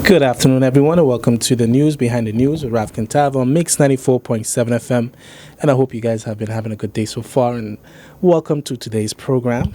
Good afternoon, everyone, and welcome to the News Behind the News with Raf Kintav on Mix 94.7 FM. And I hope you guys have been having a good day so far, and welcome to today's program.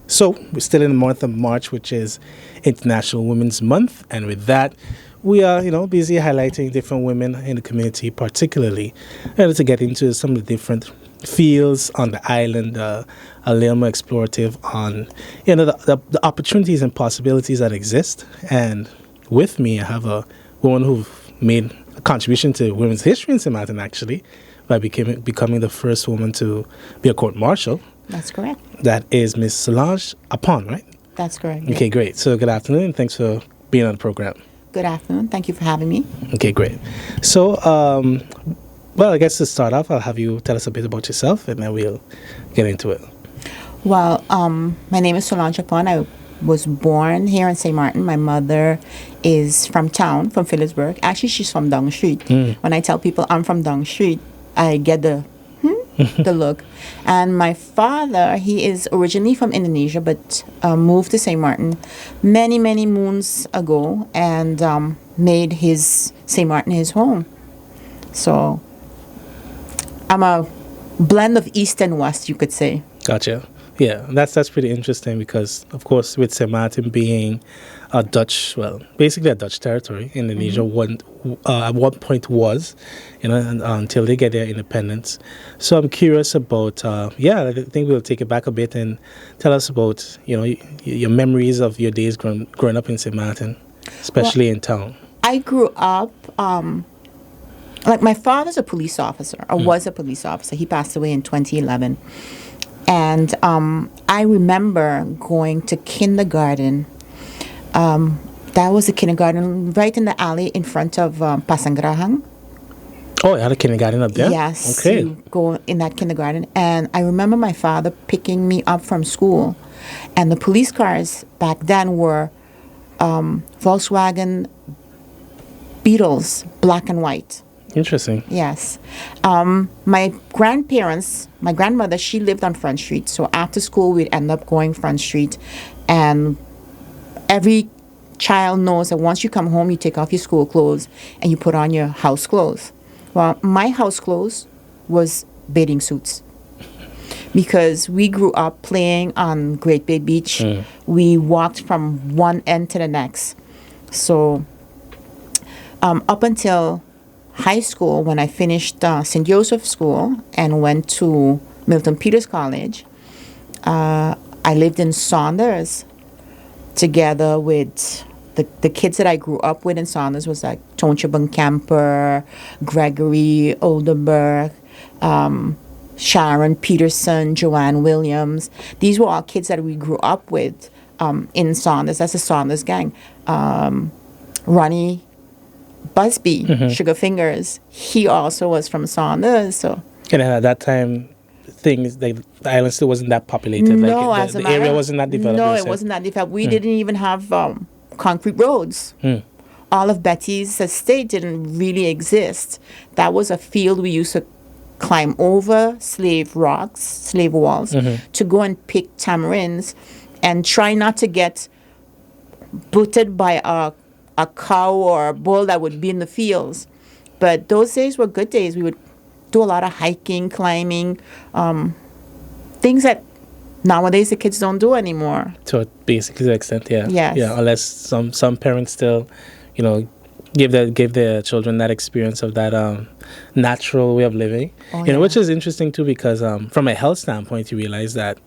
So we're still in the month of March, which is International Women's Month, and with that, we are, busy highlighting different women in the community, particularly, and to get into some of the different fields on the island, a little more explorative on, the opportunities and possibilities that exist. And with me, I have a woman who made a contribution to women's history in St Maarten, actually, by becoming the first woman to be a court marshal. That's correct. That is Miss Solange Apon, right? That's correct. Okay, great. So good afternoon, and thanks for being on the program. Good afternoon. Thank you for having me. Okay, great. So, I guess to start off, I'll have you tell us a bit about yourself, and then we'll get into it. Well, my name is Solange Apon. I was born here in St Maarten. My mother is from town, from Phillipsburg. Actually, she's from Dong Street. When I tell people I'm from Dong Street, I get the look. And my father, he is originally from Indonesia, but moved to St Maarten many, many moons ago and made his St Maarten his home. So I'm a blend of East and West, you could say. Gotcha. Yeah, that's pretty interesting because, of course, with St Maarten being basically a Dutch territory, Indonesia at one point was, until they get their independence. So I'm curious about, I think we'll take it back a bit and tell us about, your memories of your days growing up in St Maarten, especially in town. I grew up, my father's a police officer, or was a police officer. He passed away in 2011. And I remember going to kindergarten. That was a kindergarten right in the alley in front of Pasangrahang. Oh, you had a kindergarten up there? Yes. Okay. You go in that kindergarten. And I remember my father picking me up from school. And the police cars back then were Volkswagen Beetles, black and white. Interesting. Yes. My grandmother, she lived on Front Street. So after school, we'd end up going Front Street. And every child knows that once you come home, you take off your school clothes and you put on your house clothes. Well, my house clothes was bathing suits. Because we grew up playing on Great Bay Beach. We walked from one end to the next. So up until high school, when I finished St. Joseph School and went to Milton Peters College, I lived in Saunders together with the kids that I grew up with in Saunders was like Tontje Camper, Gregory Oldenburg, Sharon Peterson, Joanne Williams. These were all kids that we grew up with in Saunders. That's the Saunders gang. Ronnie Busby, Sugar Fingers, he also was from Saunders. So. And at that time, the island still wasn't that populated. No, the area wasn't that developed. No, it wasn't that developed. We didn't even have concrete roads. All of Betty's estate didn't really exist. That was a field we used to climb over slave walls, to go and pick tamarinds and try not to get butted by a cow or a bull that would be in the fields. But those days were good days. We would do a lot of hiking, climbing, things that nowadays the kids don't do anymore. To basically the extent, yeah. Yes. Yeah, unless some parents still, give their children that experience of that natural way of living. Which is interesting too because from a health standpoint, you realize that,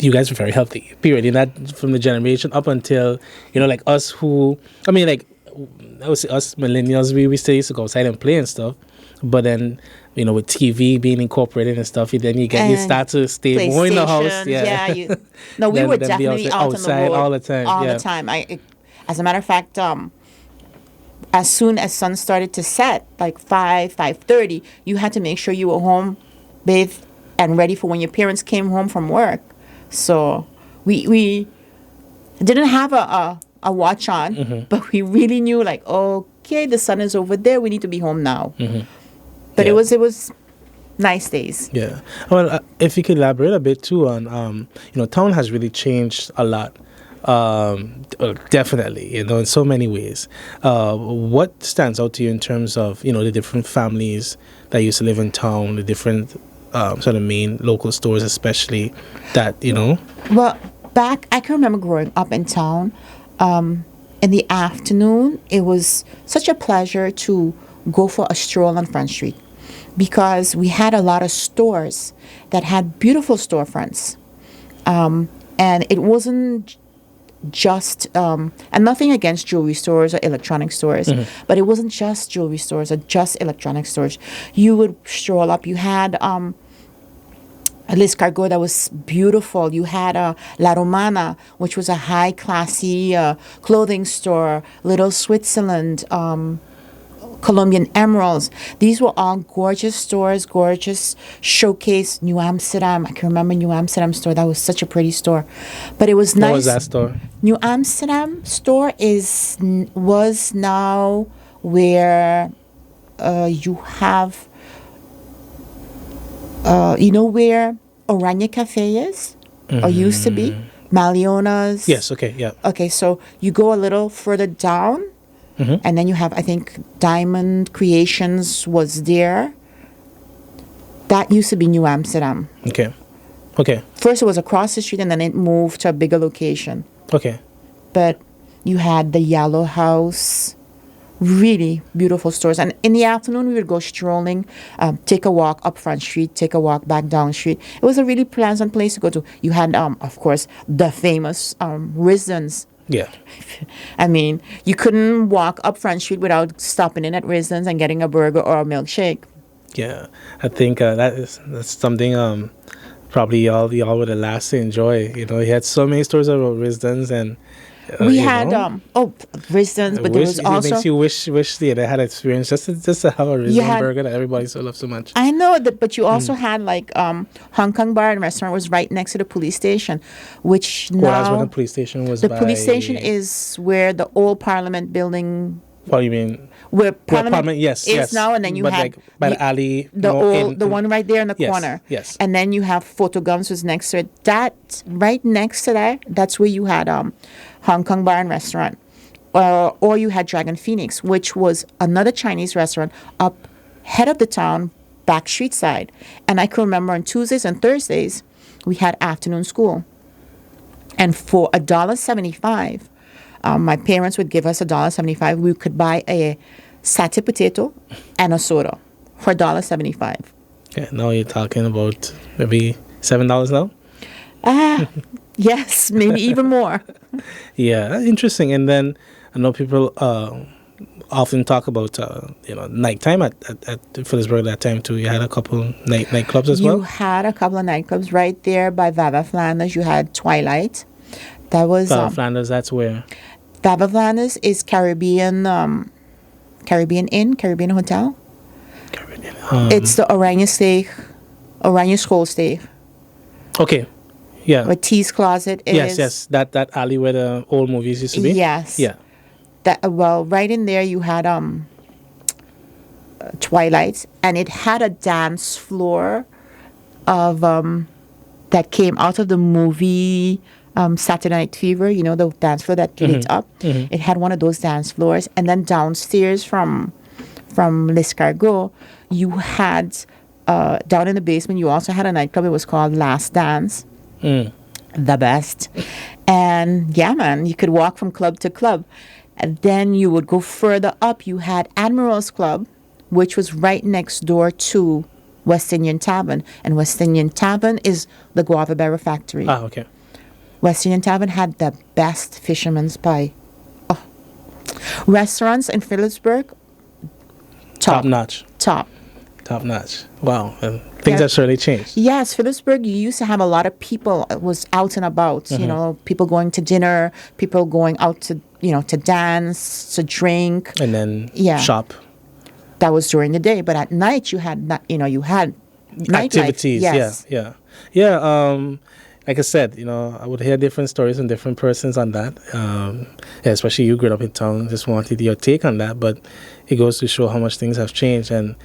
you guys were very healthy, period. And that from the generation up until, like us who, I would say us millennials, we still used to go outside and play and stuff. But then, with TV being incorporated and stuff, then you start to stay more in the house. Yeah. We were definitely outside all the time. All the time. As a matter of fact, as soon as sun started to set, like 5:30, you had to make sure you were home, bathed, and ready for when your parents came home from work. So we didn't have a watch on, but we really knew okay, the sun is over there. We need to be home now. But it was nice days. Yeah. Well, if you could elaborate a bit too on, town has really changed a lot Definitely, in so many ways. What stands out to you in terms of, the different families that used to live in town, the different sort of main local stores, especially that. Well, I can remember growing up in town. In the afternoon, it was such a pleasure to go for a stroll on Front Street because we had a lot of stores that had beautiful storefronts. And it wasn't just, and nothing against jewelry stores or electronic stores, but it wasn't just jewelry stores or just electronic stores. You would stroll up. You had a L'Escargot that was beautiful. You had La Romana, which was a high classy clothing store. Little Switzerland, Colombian Emeralds. These were all gorgeous stores, gorgeous showcase. New Amsterdam. I can remember New Amsterdam store. That was such a pretty store. But it was nice. What was that store? New Amsterdam store was now where you have, where Oranje Cafe is? Or used to be? Maliona's? Yes, okay, yeah. Okay, so you go a little further down. And then you have, I think, Diamond Creations was there. That used to be New Amsterdam. Okay. First it was across the street and then it moved to a bigger location. Okay. But you had the Yellow House, really beautiful stores. And in the afternoon we would go strolling, take a walk up Front Street, take a walk back down street. It was a really pleasant place to go to. You had, of course, the famous Rizdans. Yeah. I mean, you couldn't walk up Front Street without stopping in at Rizdans and getting a burger or a milkshake. Yeah, I think that's something probably y'all would have last to enjoy. He had so many stories about Rizdans and we had Rizdans, but there was also. It makes you wish they had experience just to have a Rizdan burger that everybody so loves so much. I know that, but you also had like Hong Kong bar and restaurant was right next to the police station, which now that's where the police station was. The police station is where the old Parliament building. What do you mean? Where Parliament yes. now, and then you had like by the alley, the one right there in the corner. Yes. And then you have Photogums was next to it. That right next to that, that's where you had Hong Kong bar and restaurant, or you had Dragon Phoenix, which was another Chinese restaurant up head of the town, back street side. And I can remember on Tuesdays and Thursdays we had afternoon school, and for $1.75. My parents would give us $1.75. We could buy a satay potato and a soda for $1.75. Okay, now you're talking about maybe $7 now? Yes, maybe even more. Yeah, interesting. And then I know people often talk about nighttime at Phillipsburg at that time too. You had a couple nightclubs as well? You had a couple of nightclubs right there by Vava Flanders. You had Twilight. That was Flanders. That's where Vava Flanders is Caribbean Inn, Caribbean Hotel. Caribbean. It's the Oranje Schoolsteeg. Okay. Yeah. Where T's Closet is. Yes. That alley where the old movies used to be. Yes. Yeah. Right in there you had Twilight, and it had a dance floor of that came out of the movie Saturday Night Fever, the dance floor that lit up. It had one of those dance floors. And then downstairs from L'Escargot, you had, down in the basement, you also had a nightclub. It was called Last Dance. The best. And yeah, man, you could walk from club to club. And then you would go further up. You had Admiral's Club, which was right next door to West Indian Tavern. And West Indian Tavern is the Guava Berry Factory. Ah, okay. West Indian Tavern had the best fisherman's pie. Oh. Restaurants in Phillipsburg, top notch. Top notch. Wow. And things have surely changed. Yes, Phillipsburg, you used to have a lot of people. It was out and about, people going to dinner, people going out to, to dance, to drink. And then shop. That was during the day. But at night, you had nightlife. Activities. Yes. Yeah. Like I said, I would hear different stories from different persons on that. Especially you grew up in town, just wanted your take on that. But it goes to show how much things have changed. And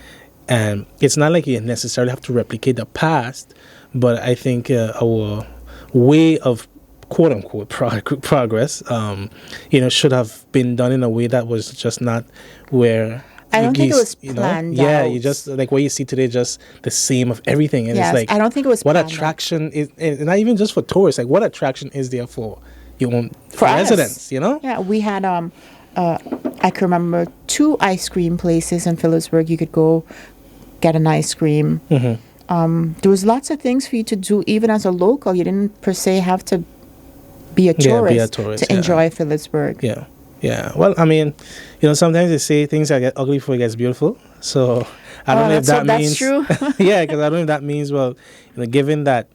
it's not like you necessarily have to replicate the past, but I think our way of quote unquote progress, should have been done in a way that was just not where. I don't think it was planned Yeah, out. you just like what you see today, just the same of everything, and Yes, it's like I don't think it was what planned attraction is, and not even just for tourists. Like what attraction is there for your own For us. residents? You know? Yeah, we had I can remember 2 ice cream places in Phillipsburg. You could go get an ice cream. There was lots of things for you to do, even as a local. You didn't per se have to be a tourist, to enjoy Phillipsburg. Yeah. Yeah. Well, I mean, sometimes they say things that get ugly before it gets beautiful. So I don't know if that means. That's true. Yeah, because I don't know if that means, well, given that,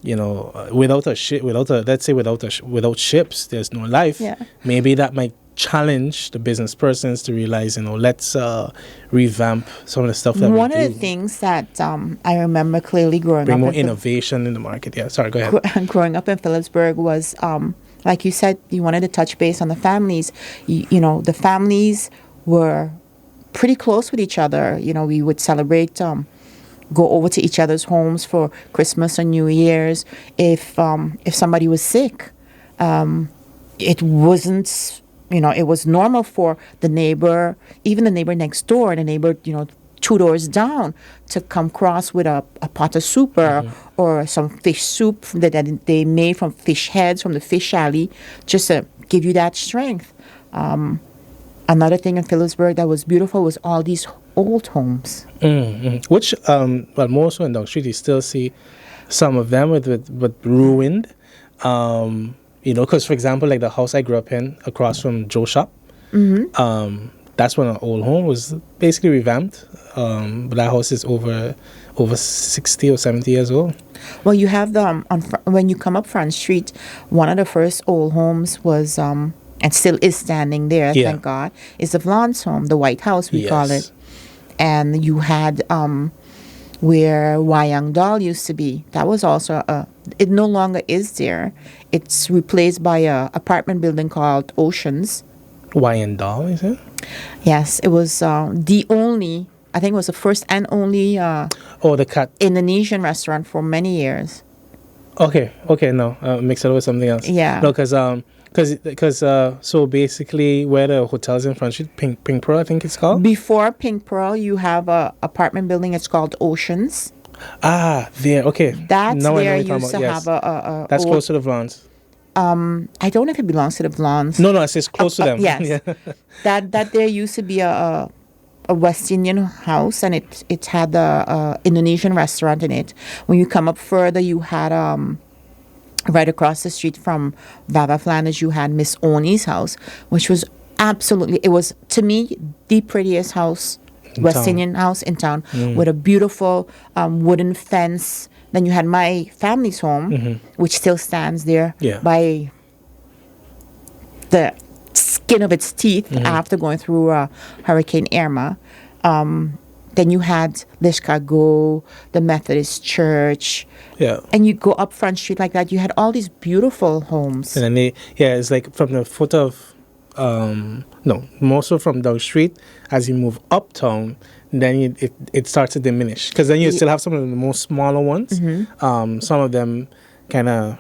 without ships, there's no life. Yeah. Maybe that might challenge the business persons to realize, let's revamp some of the stuff that One we of do. the things that I remember clearly growing Bring up more innovation in the market. Yeah. Sorry. Go ahead. growing up in Phillipsburg was, like you said, you wanted to touch base on the families. The families were pretty close with each other. We would celebrate, go over to each other's homes for Christmas and New Year's. If somebody was sick, it wasn't, it was normal for the neighbor, even the neighbor next door, the neighbor, 2 doors down, to come cross with a pot of soup or some fish soup that they made from fish heads from the fish alley, just to give you that strength. Another thing in Phillipsburg that was beautiful was all these old homes. Which, more so in Dog Street, you still see some of them with ruined. Because, for example, like the house I grew up in across from Joe's shop, that's when an old home was basically revamped. But that house is over 60 or 70 years old. Well, you have when you come up Front Street, one of the first old homes was, and still is standing there, thank God, is the Vlon's home, the White House, we call it. And you had where Wayang Doll used to be. That was also it no longer is there. It's replaced by a apartment building called Oceans. Wayang Doll, is it? Yes, it was the only, I think it was the first and only the cat Indonesian restaurant for many years. Okay, no, mix it up with something else. Yeah. No, because so basically where the hotel's in Front Street, Pink Pearl, I think it's called. Before Pink Pearl, you have a apartment building. It's called Oceans. There. Okay. That's where used to have a that's close to the Vlons. I don't know if it belongs to the Vlons. No, it's close to them. Yes. Yeah. That there used to be a West Indian house, and it had the Indonesian restaurant in it. When you come up further, you had right across the street from Vava Flanders, you had Miss Oni's house, which was absolutely, it was to me the prettiest house, West Indian house in town, with a beautiful wooden fence. Then you had my family's home, which still stands there by the skin of its teeth after going through Hurricane Irma. Then you had Lishkago, the Methodist Church. Yeah. And you go up Front Street like that, you had all these beautiful homes. And then it's like from the foot of, more so from Dog Street, as you move uptown, then it starts to diminish. Because then you still have some of the more smaller ones. Some of them kind of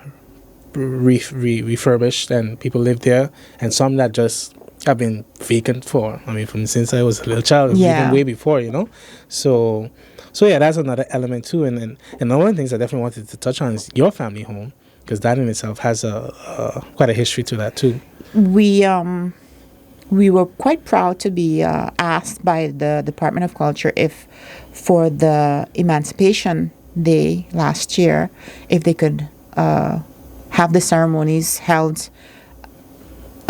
refurbished and people live there. And some that just have been vacant from since I was a little child, even way before, So that's another element too. And one of the things I definitely wanted to touch on is your family home, because that in itself has quite a history to that too. We were quite proud to be asked by the Department of Culture if for the Emancipation Day last year, if they could have the ceremonies held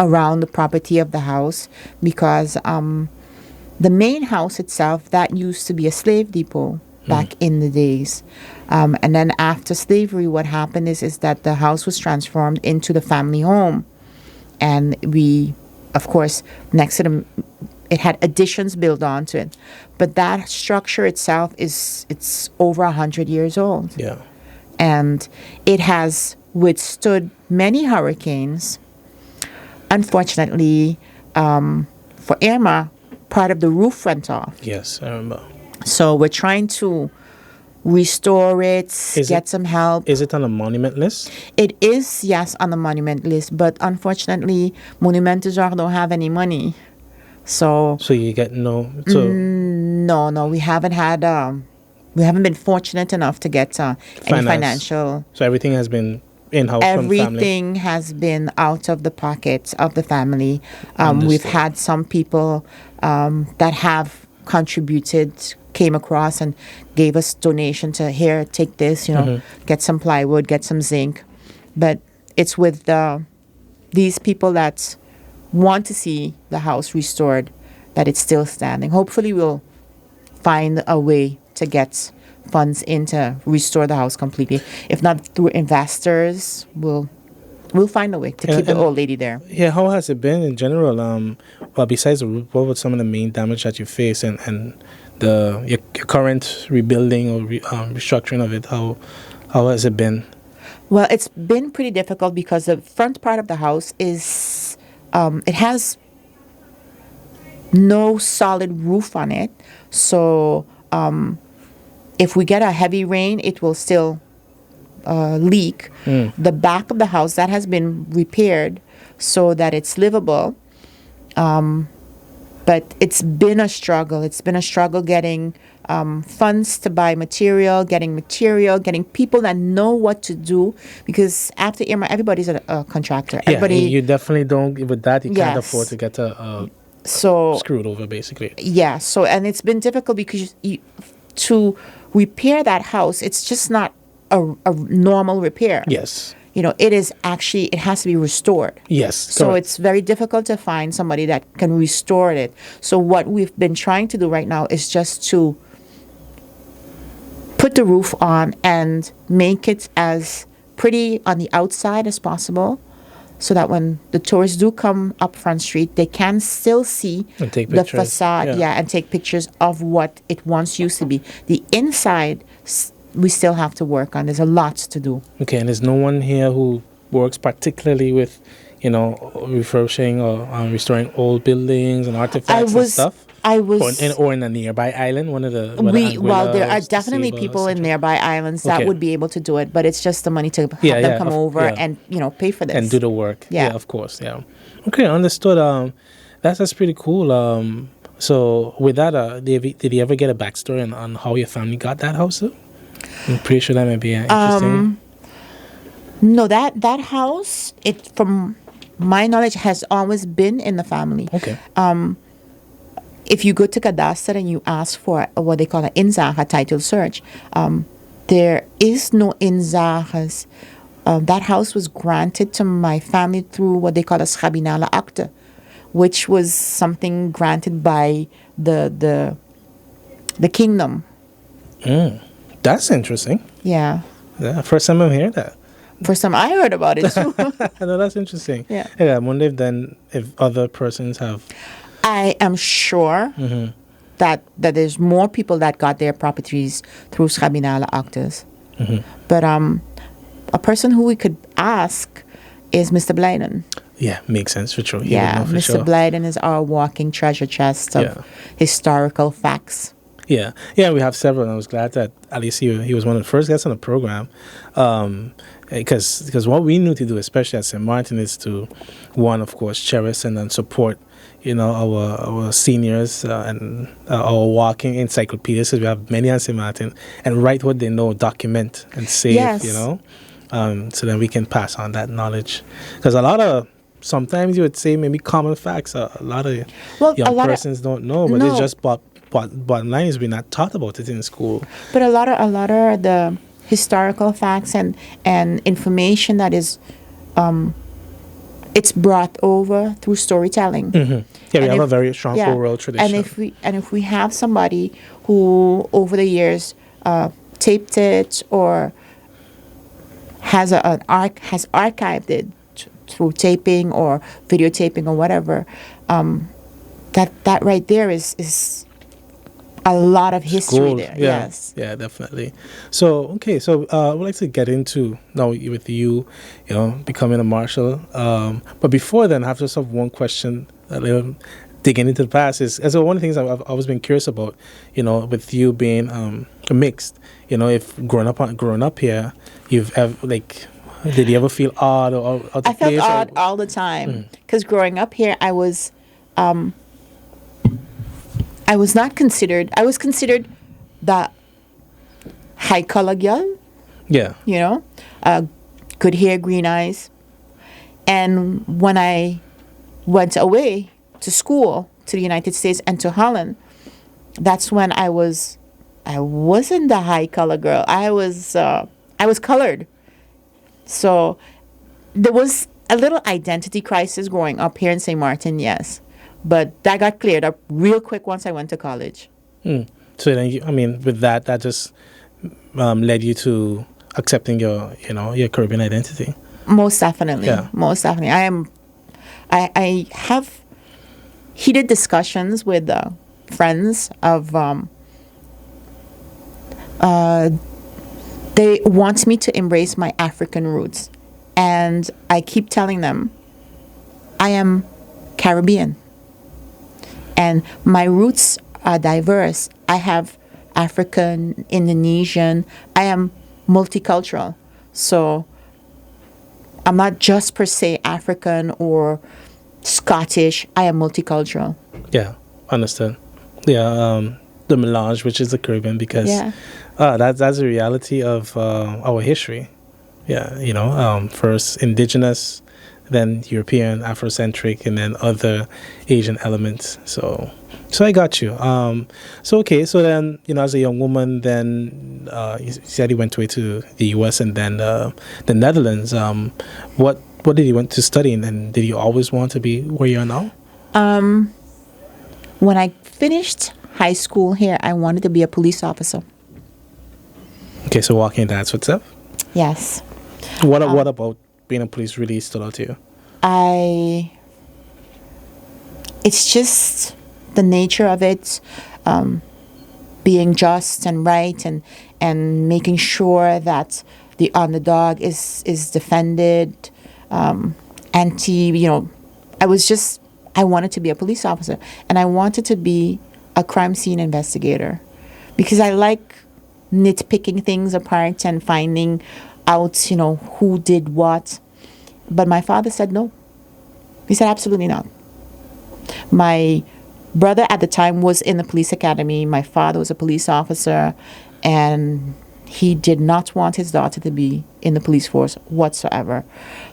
around the property of the house, because the main house itself, that used to be a slave depot back in the days. And then after slavery, what happened is that the house was transformed into the family home. And we, of course, next to them, it had additions built onto it. But that structure itself it's over 100 years old. Yeah. And it has withstood many hurricanes. Unfortunately, for Irma, part of the roof went off. Yes, I remember. So we're trying to restore it, get some help. Is it on a monument list? It is, yes, on the monument list, but unfortunately, Monumentenzorg don't have any money. So you get no. So no, we haven't had. We haven't been fortunate enough to get any financial. So everything has been in-house from family? Everything has been out of the pockets of the family. We've had some people that have contributed, came across and gave us donation to, here, take this, get some plywood, get some zinc. But it's with these people that want to see the house restored that it's still standing. Hopefully we'll find a way to get funds in to restore the house completely. If not through investors, we'll find a way to keep the old lady there. Yeah, how has it been in general? Well, besides the roof, what was some of the main damage that you face, and your current rebuilding or restructuring of it? How has it been? Well, it's been pretty difficult because the front part of the house is it has no solid roof on it, so if we get a heavy rain, it will still leak. The back of the house, that has been repaired so that it's livable. But it's been a struggle. It's been a struggle getting funds to buy material, getting people that know what to do. Because after Irma, everybody's a contractor. Yeah, you definitely don't, with that, you can't afford to get screwed over, basically. Yeah, and it's been difficult because to repair that house, it's just not a normal repair. Yes. It has to be restored. Yes. So correct. it's very difficult to find somebody that can restore it. So what we've been trying to do right now is just to put the roof on and make it as pretty on the outside as possible, so that when the tourists do come up Front Street, they can still see the facade, and take pictures of what it once used to be. The inside, we still have to work on. There's a lot to do. Okay, and there's no one here who works particularly with, refurbishing or restoring old buildings and artifacts and stuff? Or in a nearby island, one of the... there are definitely people in nearby islands that would be able to do it, but it's just the money to have them come over and, pay for this. And do the work. Yeah, of course, yeah. Okay, understood. That's pretty cool. So with that, did you ever get a backstory on how your family got that house? I'm pretty sure that might be interesting. No, that house, from my knowledge, has always been in the family. Okay. If you go to Cadastre and you ask for what they call an inzage title search, there is no inzages. That house was granted to my family through what they call a schabinale akte, which was something granted by the kingdom. That's interesting. Yeah. First time I'm hearing that. First time I heard about it too. No, that's interesting. Yeah. I wonder if other persons have. I am sure that there's more people that got their properties through schabinale aktes. But a person who we could ask is Mr. Blyden. Yeah, makes sense for sure. Mr. Blyden is our walking treasure chest of historical facts. Yeah, we have several, and I was glad that at least he was one of the first guests on the program, because what we need to do, especially at St Maarten, is to, one, of course, cherish and then support, our seniors and our walking encyclopedias, because we have many at St Maarten, and write what they know, document and save, so then we can pass on that knowledge, because sometimes you would say maybe common facts, a lot of young persons don't know, but it's just bottom line is we're not taught about it in school. But a lot of the historical facts and information that is it's brought over through storytelling. Yeah, we have a very strong oral tradition. And if we have somebody who over the years taped it or has archived it through taping or videotaping or whatever, that right there is a lot of history there. Yeah. Yes. Yeah, definitely. So I would like to get into now with you becoming a marshal. But before then, I have just one question. Digging into the past is one of the things I've always been curious about. With you being mixed. If growing up here, you've ever did you ever feel odd or out of I felt place? odd all the time because growing up here, I was not considered. I was considered the high color girl. Yeah. Good hair, green eyes. And when I went away to school to the United States and to Holland, that's when I wasn't the high color girl. I was colored. So there was a little identity crisis growing up here in St. Maarten, yes. But that got cleared up real quick once I went to college. So then, with that just led you to accepting your Caribbean identity. Most definitely. Yeah. Most definitely. I have heated discussions with friends of they want me to embrace my African roots. And I keep telling them I am Caribbean. And my roots are diverse. I have African, Indonesian. I am multicultural. So I'm not just per se African or Scottish. I am multicultural. Yeah, understood. Yeah, the melange, which is the Caribbean, because that's a reality of our history. Yeah, first indigenous, then European, Afrocentric, and then other Asian elements. So I got you. So then, as a young woman, then you said you went away to the U.S. and then the Netherlands. What did you want to study, and did you always want to be where you are now? When I finished high school here, I wanted to be a police officer. Okay, so walking in Dad's footsteps? Yes. What about being a police really stood out to you? It's just the nature of it, being just and right and making sure that the underdog is defended. I wanted to be a police officer, and I wanted to be a crime scene investigator because I like nitpicking things apart and finding out, who did what. But my father said no. He said absolutely not. My brother at the time was in the police academy. My father was a police officer, and he did not want his daughter to be in the police force whatsoever.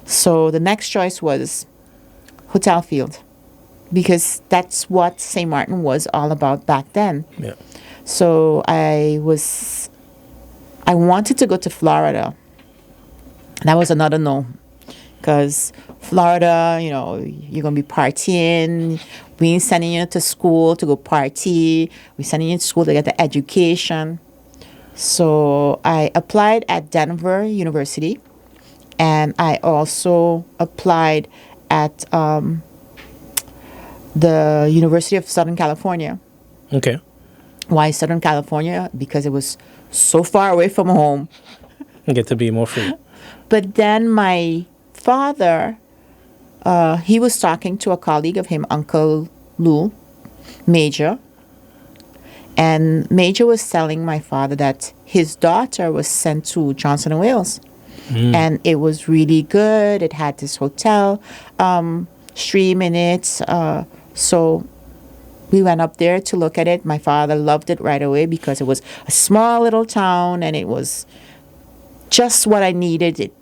So the next choice was hotel field, because that's what St. Maarten was all about back then. Yeah. So I wanted to go to Florida. That was another no, because Florida, you're going to be partying. We ain't sending you to school to go party. We're sending you to school to get the education. So I applied at Denver University, and I also applied at the University of Southern California. Okay. Why Southern California? Because it was so far away from home. You get to be more free. But then my father, he was talking to a colleague of him, Uncle Lou, Major. And Major was telling my father that his daughter was sent to Johnson & Wales. And it was really good. It had this hotel stream in it. So we went up there to look at it. My father loved it right away because it was a small little town and it was just what I needed. It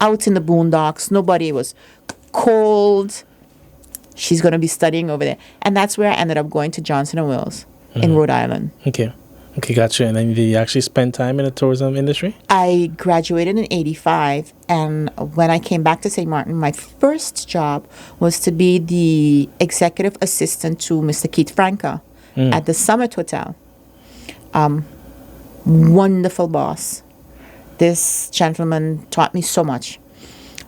out in the boondocks. Nobody. It was cold. She's going to be studying over there. And that's where I ended up going to Johnson & Wales in Rhode Island. Okay, gotcha. And then did you actually spend time in the tourism industry? I graduated in 1985. And when I came back to St. Maarten, my first job was to be the executive assistant to Mr. Keith Franca at the Summit Hotel. Wonderful boss. This gentleman taught me so much.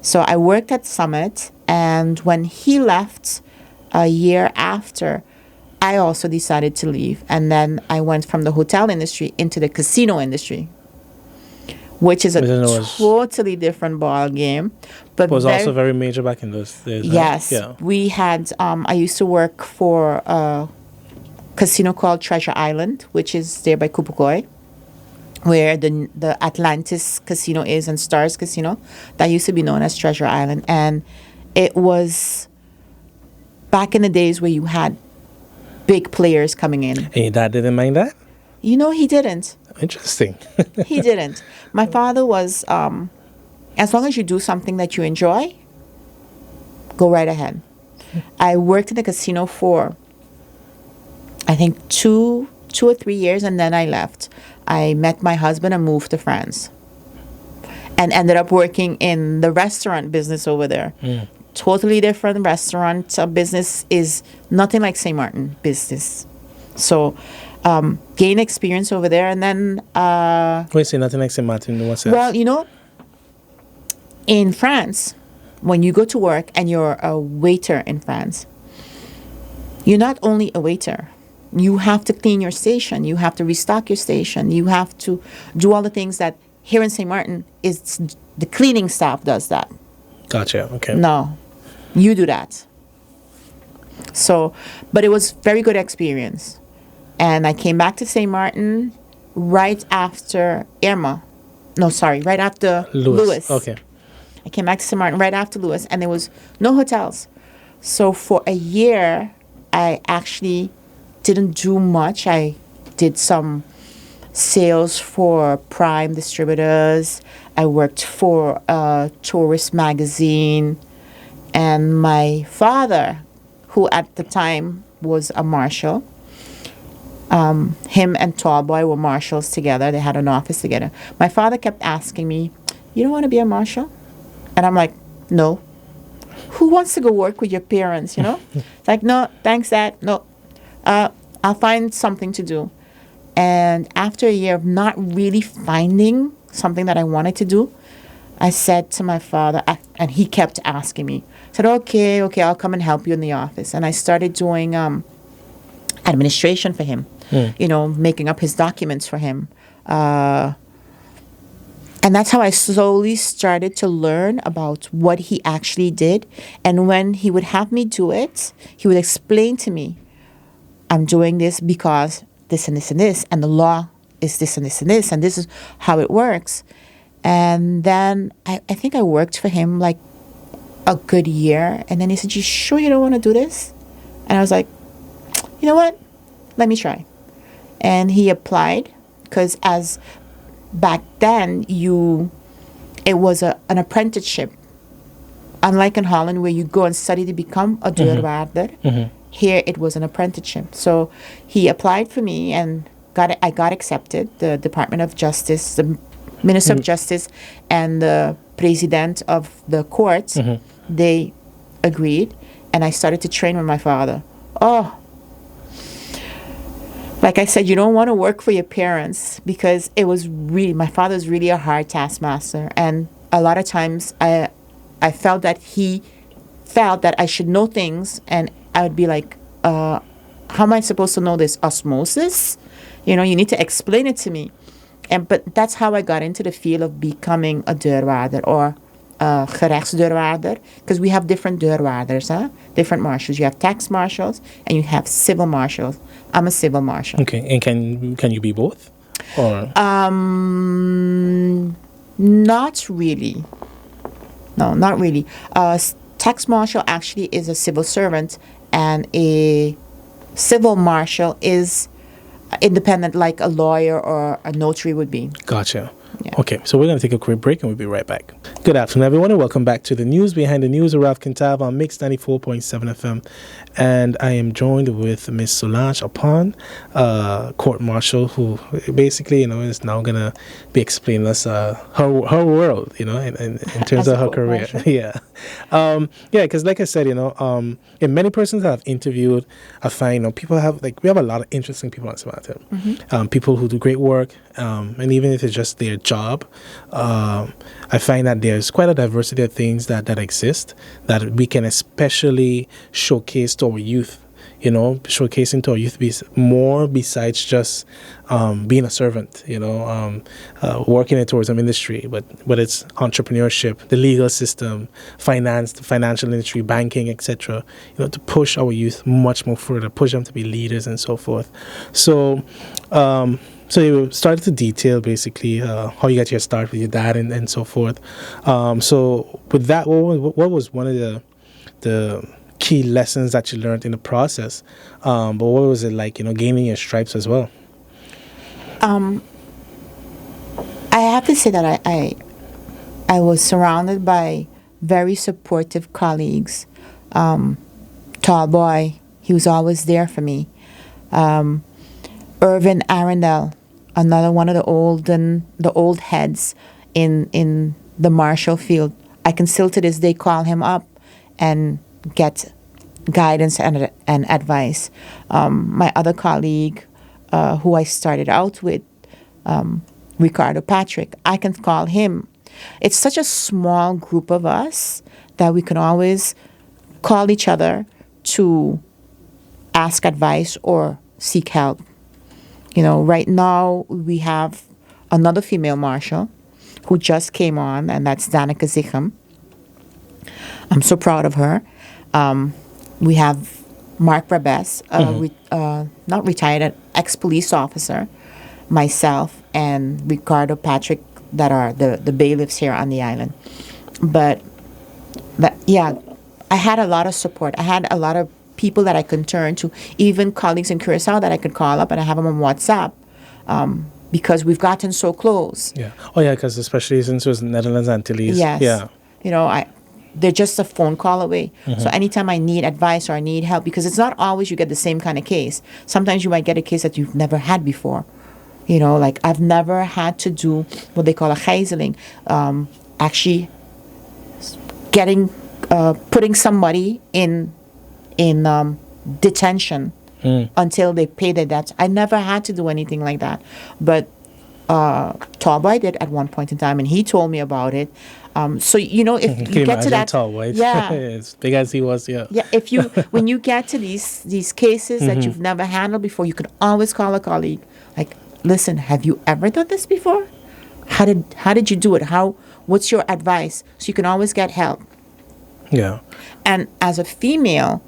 So I worked at Summit, and when he left a year after, I also decided to leave. And then I went from the hotel industry into the casino industry, which is a totally different ball game. But it was also very major back in those days. Yes. Right? Yeah. We had, I used to work for a casino called Treasure Island, which is there by Kupukoi. where the Atlantis Casino is and Stars Casino. That used to be known as Treasure Island. And it was back in the days where you had big players coming in. And your dad didn't mind that? You know, he didn't. Interesting. He didn't. My father was, as long as you do something that you enjoy, go right ahead. I worked in the casino for, I think, two or 3 years, and then I left. I met my husband and moved to France and ended up working in the restaurant business over there. Totally different restaurant business, is nothing like St Maarten business. So gain experience over there, and then Wait, say nothing like St Maarten. What's that? well, you know, in France, when you go to work and you're a waiter in France, you're not only a waiter. You have to clean your station. You have to restock your station. You have to do all the things that here in St Maarten is the cleaning staff does that. Gotcha. Okay. No, you do that. So, but it was very good experience. And I came back to St. Maarten right after Irma. No, sorry, right after Louis. Okay. I came back to St. Maarten right after Louis, and there was no hotels. So for a year, I actually didn't do much. I did some sales for prime distributors. I worked for a tourist magazine. And my father, who at the time was a marshal, him and Tallboy were marshals together. They had an office together. My father kept asking me, "You don't want to be a marshal?" And I'm like, "No." Who wants to go work with your parents, you know? It's like, "No, thanks, Dad. No, I'll find something to do." And after a year of not really finding something that I wanted to do, I said to my father, and he kept asking me, I said, okay, I'll come and help you in the office. And I started doing administration for him, you know, making up his documents for him. And that's how I slowly started to learn about what he actually did. And when he would have me do it, he would explain to me, "I'm doing this because this and this and this, and the law is this and this and this, and this is how it works." And then I think I worked for him like a good year. And then he said, "You sure you don't want to do this?" And I was like, "You know what? Let me try." And he applied, because as back then, it was an apprenticeship. Unlike in Holland, where you go and study to become a deurwaarder, here it was an apprenticeship. So he applied for me, and I got accepted. The Department of Justice, the Minister of Justice, and the President of the court, they agreed, and I started to train with my father. Oh, like I said, you don't want to work for your parents, because my father's really a hard taskmaster. And a lot of times I felt that he felt that I should know things, and I would be like, how am I supposed to know this? Osmosis? You know, you need to explain it to me. But that's how I got into the field of becoming a deurwaarder, or gerechtsdeurwaarder, because we have different deurwaarders, different marshals. You have tax marshals and you have civil marshals. I'm a civil marshal. Okay, and can you be both? Or not really. No, not really. Tax marshal actually is a civil servant, and a civil marshal is independent, like a lawyer or a notary would be. Gotcha. Yeah. Okay, so we're going to take a quick break and we'll be right back. Good afternoon, everyone, and welcome back to the News Behind the News with Ralph Kintav on Mix 94.7 FM. And I am joined with Miss Solange Apon, court marshal, who basically, is now going to be explaining us her world, in terms of her career. Yeah. Because like I said, in many persons that I've interviewed, I find, people have, we have a lot of interesting people on St Maarten. People who do great work, and even if it's just their job, I find that there's quite a diversity of things that exist that we can especially showcase to our youth, showcasing to our youth more besides just being a servant, working in the tourism industry, but it's entrepreneurship, the legal system, finance, the financial industry, banking, etc., to push our youth much more further, push them to be leaders and so forth. So So you started to detail basically how you got your start with your dad and so forth. So with that, what was one of the key lessons that you learned in the process? But what was it like, gaining your stripes as well? I have to say that I was surrounded by very supportive colleagues. Tall boy, he was always there for me. Irvin Arundel, another one of the old heads in the Marshall field. I can still to this day call him up and get guidance and advice. My other colleague, who I started out with, Ricardo Patrick, I can call him. It's such a small group of us that we can always call each other to ask advice or seek help. Right now we have another female marshal who just came on, and that's Danica Zichem. I'm so proud of her. We have Mark Brabes, not retired, an ex-police officer, myself, and Ricardo Patrick, that are the bailiffs here on the island. But yeah, I had a lot of support. I had a lot of people that I could turn to, even colleagues in Curacao that I could call up, and I have them on WhatsApp, because we've gotten so close. Yeah. Oh, yeah, because especially since it was Netherlands, Antilles. Yes. Yeah. They're just a phone call away. So anytime I need advice or I need help, because it's not always you get the same kind of case. Sometimes you might get a case that you've never had before. Like I've never had to do what they call a gijzeling, actually putting somebody in detention until they pay their debts. I never had to do anything like that. But Tallboy did at one point in time, and he told me about it. So if you get to that, Tallboy, yeah, as big as he was, yeah. Yeah, when you get to these cases that you've never handled before, you can always call a colleague. Like, listen, have you ever done this before? How did you do it? What's your advice? So you can always get help. Yeah. And as a female,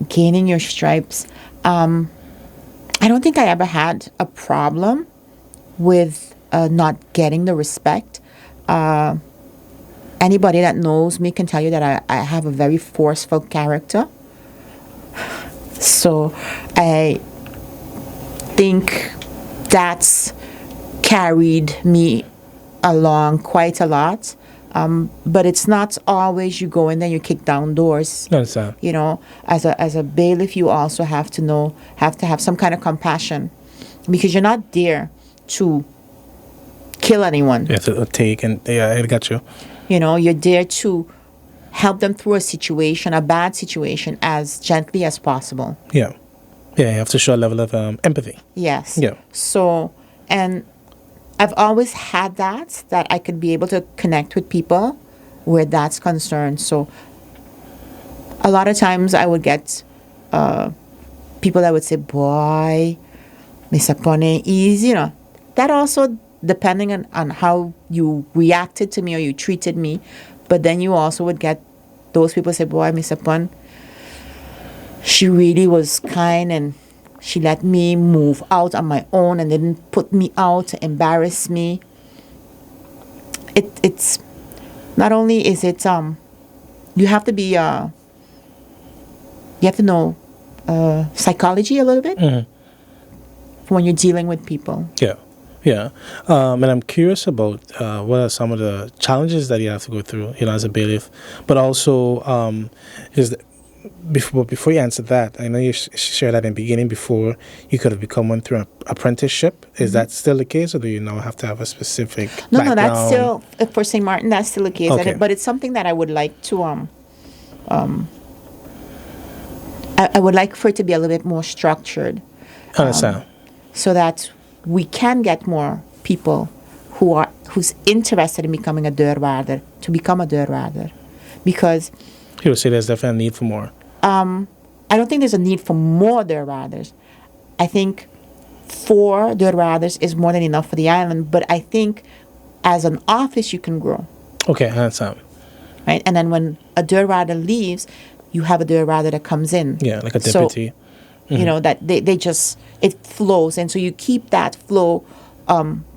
gaining your stripes, I don't think I ever had a problem with not getting the respect. Anybody that knows me can tell you that I have a very forceful character. So I think that's carried me along quite a lot. But it's not always you go in there, you kick down doors. Understand. As a bailiff, you also have to have some kind of compassion, because you're not there to kill anyone. Yeah, to take, and yeah, I got you. You're there to help them through a bad situation, as gently as possible. Yeah. Yeah, you have to show a level of empathy. Yes. Yeah. So, and I've always had that I could be able to connect with people where that's concerned. So a lot of times I would get people that would say, boy, Miss Apon is, that also depending on how you reacted to me or you treated me. But then you also would get those people say, boy, Miss Apon, she really was kind, and she let me move out on my own and didn't put me out to embarrass me. It's not only is it you have to be you have to know psychology a little bit when you're dealing with people. Yeah. Yeah. And I'm curious about what are some of the challenges that you have to go through, as a bailiff, but also before you answer that, I know you shared that in the beginning, before you could have become one through an apprenticeship. Is that still the case, or do you now have to have a specific background? No, that's still, for St Maarten, that's still the case. Okay. But it's something that I would like to, I would like for it to be a little bit more structured. I understand. So that we can get more people who's interested in becoming a deurwaarder to become a deurwaarder. Because you would say there's definitely a need for more. I don't think there's a need for more deurwaarders. I think 4 deurwaarders is more than enough for the island, but I think as an office you can grow. Okay, I understand. Right? And then when a deurwaarder leaves, you have a deurwaarder that comes in. Yeah, like a deputy. So, that they just, it flows. And so you keep that flow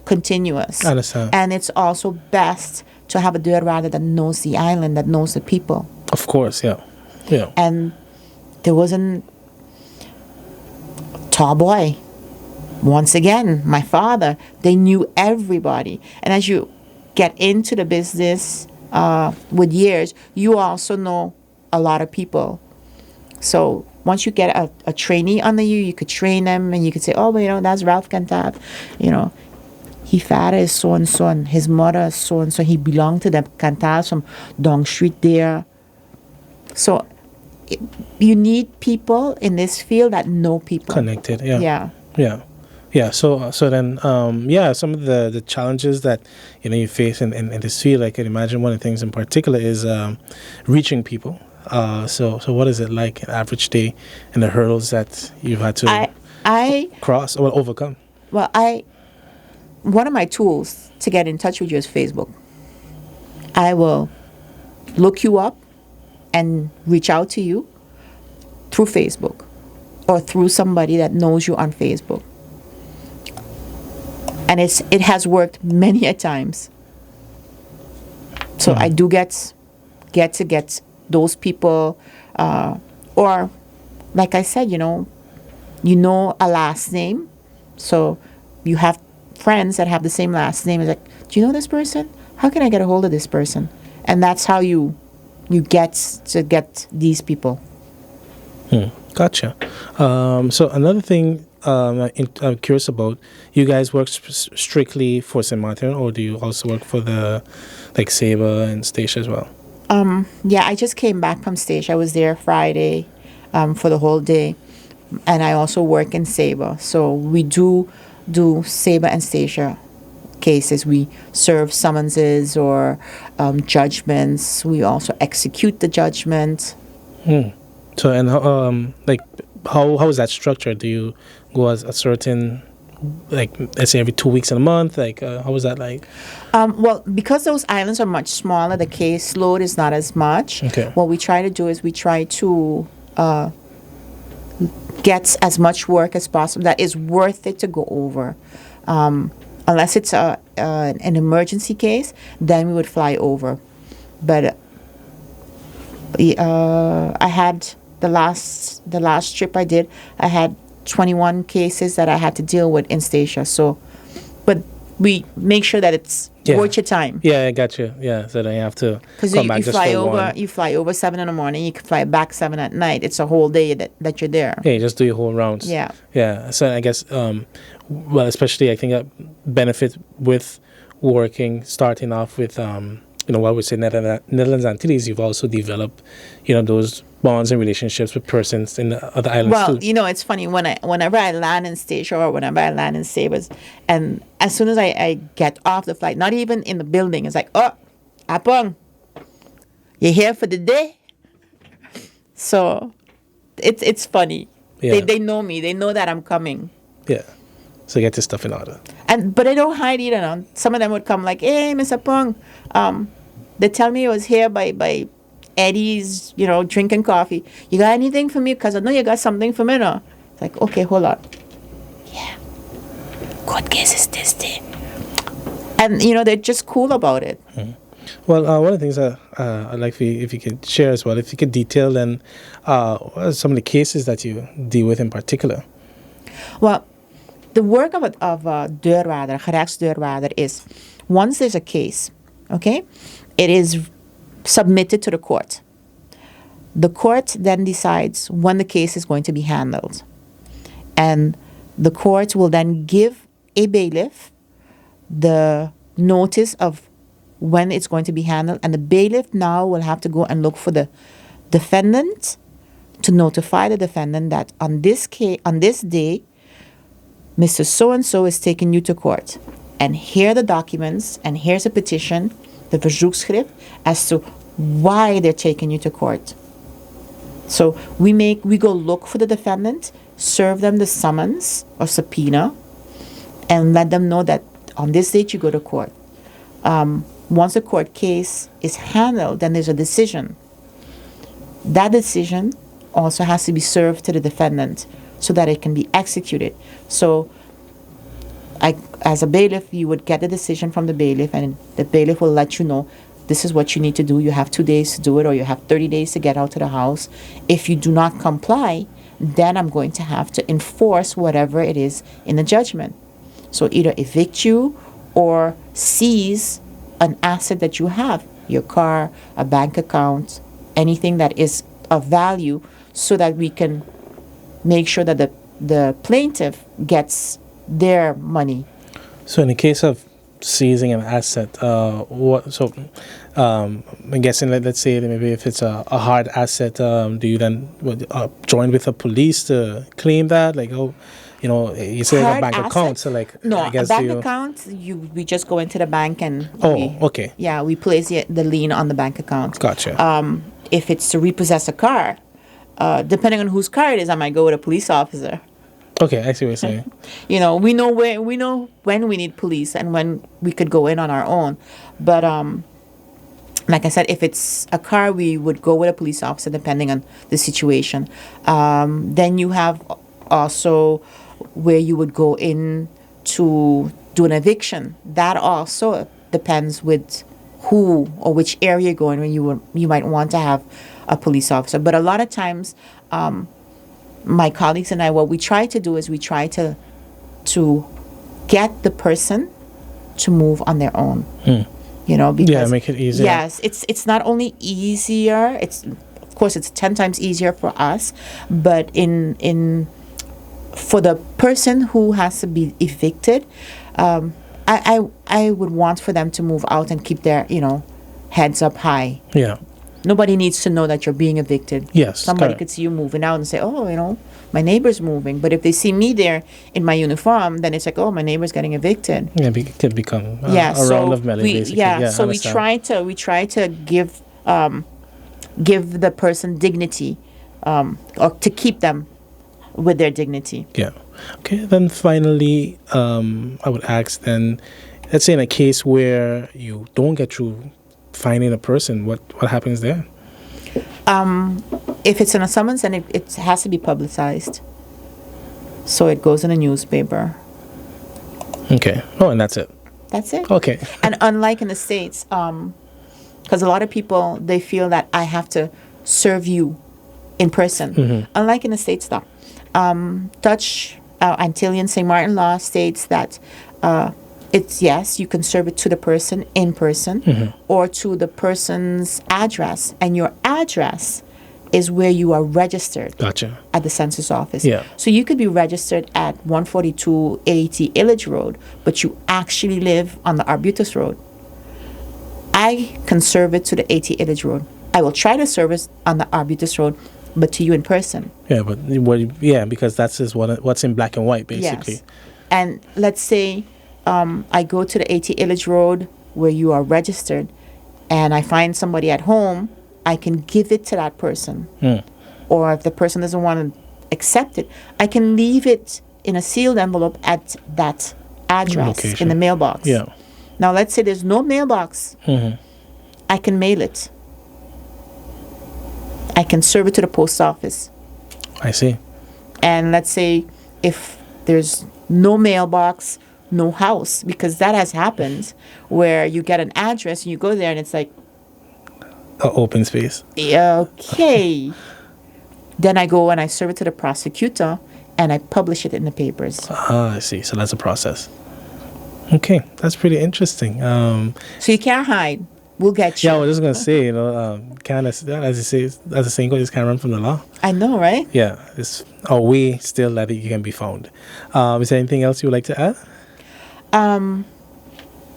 continuous. I understand. And it's also best to have a deurwaarder that knows the island, that knows the people. Of course, yeah. Yeah. And there wasn't tall boy. Once again, my father, they knew everybody. And as you get into the business with years, you also know a lot of people. So once you get a trainee under you, you could train them and you could say, oh, well, you know, that's Ralph Cantab. You know, his father is so-and-so and his mother is so-and-so. He belonged to the Cantabs from Dong Street there. So you need people in this field that know people. Connected, yeah. Yeah. Yeah. Yeah, so then, some of the challenges that, you face in this field, I can imagine one of the things in particular is reaching people. So what is it like, an average day, and the hurdles that you've had to cross or overcome? Well, one of my tools to get in touch with you is Facebook. I will look you up and reach out to you through Facebook or through somebody that knows you on Facebook. And it has worked many a times. So I do get those people, or like I said, you know a last name, so you have friends that have the same last name. It's like, do you know this person? How can I get a hold of this person? And that's how you get to get these people. Gotcha. So another thing I'm curious about, you guys work strictly for St Maarten, or do you also work for the Sabre and Stacia as well? Yeah, I just came back from Stacia. I was there Friday for the whole day, and I also work in Sabre. So we do Sabre and Stacia cases. We serve summonses or judgments. We also execute the judgment. So, and how is that structured? Do you go as a certain, let's say every 2 weeks in a month? How is that like? Well, because those islands are much smaller, the caseload is not as much. Okay. What we try to do is we try to get as much work as possible that is worth it to go over. Unless it's an emergency case, then we would fly over. But I had the last trip I did, I had 21 cases that I had to deal with in Stacia. So, but we make sure that it's worth your time. Yeah, I got you. Yeah, so then you have to come back just for one. You fly over 7 in the morning, you can fly back 7 at night. It's a whole day that you're there. Yeah, you just do your whole rounds. Yeah. Yeah, so I guess, especially I think a benefit with starting off with, what we say Netherlands Antilles, you've also developed, those bonds and relationships with persons in the other islands well, too. It's funny whenever I land in Stacia or whenever I land in Sabres, and as soon as I get off the flight, not even in the building, it's like, oh, Apon, you're here for the day. So it's funny. Yeah. They know me. They know that I'm coming. Yeah. So get this stuff in order. But I don't hide either. No? Some of them would come like, hey, Mr. Pong, they tell me I was here by Eddie's, drinking coffee. You got anything for me? Because I know you got something for me, no? It's like, okay, hold on. Yeah. What case is this day? And, they're just cool about it. Mm-hmm. Well, one of the things I'd like for you, if you could share as well, if you could detail then what are some of the cases that you deal with in particular. Well, the work of a deurwaarder, gerechtsdeurwaarder, is once there's a case, okay, it is submitted to the court. The court then decides when the case is going to be handled. And the court will then give a bailiff the notice of when it's going to be handled. And the bailiff now will have to go and look for the defendant to notify the defendant that on this day, Mr. So-and-so is taking you to court. And here are the documents, and here's a petition, the verzoekschrift, as to why they're taking you to court. So we go look for the defendant, serve them the summons or subpoena, and let them know that on this date you go to court. Once the court case is handled, then there's a decision. That decision also has to be served to the defendant so that it can be executed. So as a bailiff, you would get the decision from the bailiff, and the bailiff will let you know this is what you need to do. You have 2 days to do it, or you have 30 days to get out of the house. If you do not comply, then I'm going to have to enforce whatever it is in the judgment. So either evict you or seize an asset that you have, your car, a bank account, anything that is of value, so that we can make sure that the plaintiff gets their money. So in the case of seizing an asset, I'm guessing, let's say maybe if it's a hard asset, do you then join with the police to claim that? Like, you say like a bank account, so like, no, I guess a bank account, we just go into the bank and okay. Yeah, we place the lien on the bank account. Gotcha. If it's to repossess a car, depending on whose car it is, I might go with a police officer. Okay, I see what you're saying. We know when we need police and when we could go in on our own. But like I said, if it's a car, we would go with a police officer depending on the situation. Then you have also where you would go in to do an eviction. That also depends with who or which area you're going, when you might want to have a police officer. But a lot of times, my colleagues and I, what we try to do is we try to get the person to move on their own. Because make it easier. Yes, it's not only easier. Of course it's 10 times easier for us, but for the person who has to be evicted, I would want for them to move out and keep their heads up high. Yeah. Nobody needs to know that you're being evicted. Yes. Somebody could see you moving out and say, oh, my neighbor's moving. But if they see me there in my uniform, then it's like, oh, my neighbor's getting evicted. Yeah, it could become a round of melody, basically. Yeah, so we try to give the person dignity, or to keep them with their dignity. Yeah. Okay, then finally, I would ask then, let's say in a case where you don't get through finding a person, what happens there? If it's in a summons, then it has to be publicized. So it goes in a newspaper. Okay. Oh, and that's it. That's it. Okay. And unlike in the States, because a lot of people, they feel that I have to serve you in person. Mm-hmm. Unlike in the States, though. Dutch, Antillean St Maarten law states that it's, yes, you can serve it to the person in person, mm-hmm. or to the person's address. And your address is where you are registered. Gotcha. At the census office. Yeah. So you could be registered at 142 80 Illage Road, but you actually live on the Arbutus Road. I can serve it to the 80 Illage Road. I will try to serve it on the Arbutus Road, but to you in person. Yeah, because that's just what's in black and white, basically. Yes. And let's say I go to the 80 Illage Road where you are registered, and I find somebody at home, I can give it to that person. Or if the person doesn't want to accept it, I can leave it in a sealed envelope at that address location. In the mailbox. Yeah. Now let's say there's no mailbox. Mm-hmm. I can mail it. I can serve it to the post office. I see. And let's say if there's no mailbox, no house, because that has happened where you get an address and you go there and it's like, Open space. Okay. Then I go and I serve it to the prosecutor and I publish it in the papers. I see. So that's a process. Okay, that's pretty interesting. So you can't hide. We'll get you. Yeah, I was just gonna say, kind of as you say, as a saying goes, you can't run from the law. I know, right? Yeah, it's a way still that you can be found. Is there anything else you would like to add?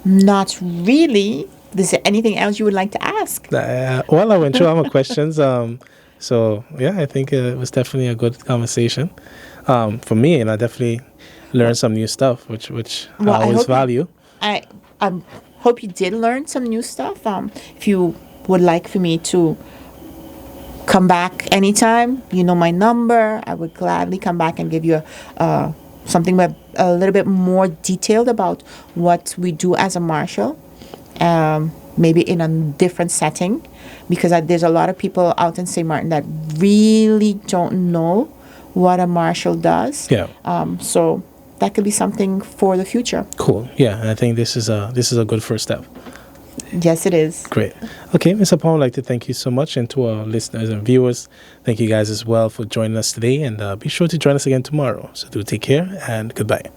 Not really. Is there anything else you would like to ask? Well, I went through all my questions. So yeah, I think it was definitely a good conversation for me, and I definitely learned some new stuff, which I always value. I hope you did learn some new stuff. If you would like for me to come back anytime, you know my number. I would gladly come back and give you something a little bit more detailed about what we do as a marshal. Maybe in a different setting, because there's a lot of people out in St. Maarten that really don't know what a marshal does. Yeah. So that could be something for the future. Cool. Yeah, I think this is a good first step. Yes, it is. Great. Okay, Ms. Apon, I'd like to thank you so much, and to our listeners and viewers, thank you guys as well for joining us today, and be sure to join us again tomorrow. So do take care, and goodbye.